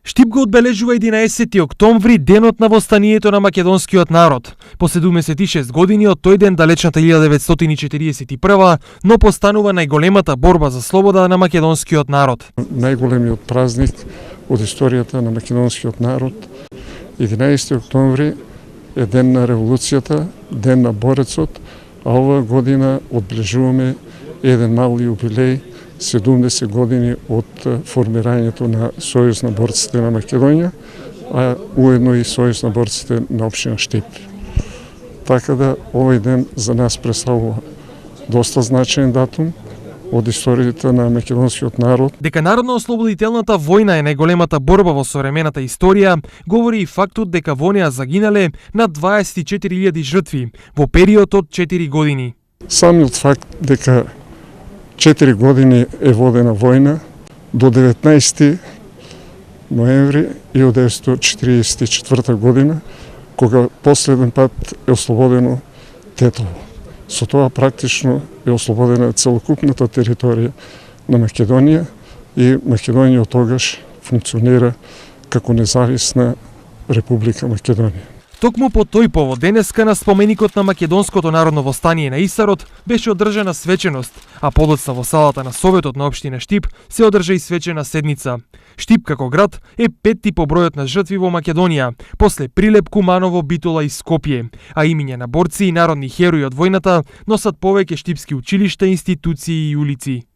Штип го одбележува 11 октомври, денот на востанието на македонскиот народ. По 76 години од тој ден далечната 1941, но постанува најголемата борба за слобода на македонскиот народ. Најголемиот празник од историјата на македонскиот народ, 11 октомври е ден на револуцијата, ден на борецот, а оваа година одбележуваме еден мал јубилеј, 70 години од формирањето на Сојуз на борците на Македонија, а уедно и Сојуз на борците на општина Штип. Така да овој ден за нас представува доста значаен датум од историјата на македонскиот народ. Дека Народно-ослободителната војна е најголемата борба во современата историја, говори и фактот дека во неа загинале над 24.000 жртви во период од 4 години. Самиот факт дека 4 години е водена војна до 19 ноември 1944 година, кога последен пат е ослободено Тетово. Со тоа практично е ослободена целокупната територија на Македонија и Македонија од тогаш функционира како независна Република Македонија. Токму по тој повод денеска на споменикот на Македонското народно востание на Исарот беше одржана свеченост, а подоцна во салата на Советот на општина Штип се одржа и свечена седница. Штип како град е петти по бројот на жртви во Македонија, после Прилеп, Куманово, Битола и Скопје, а имиња на борци и народни херои од војната носат повеќе штипски училишта, институции и улици.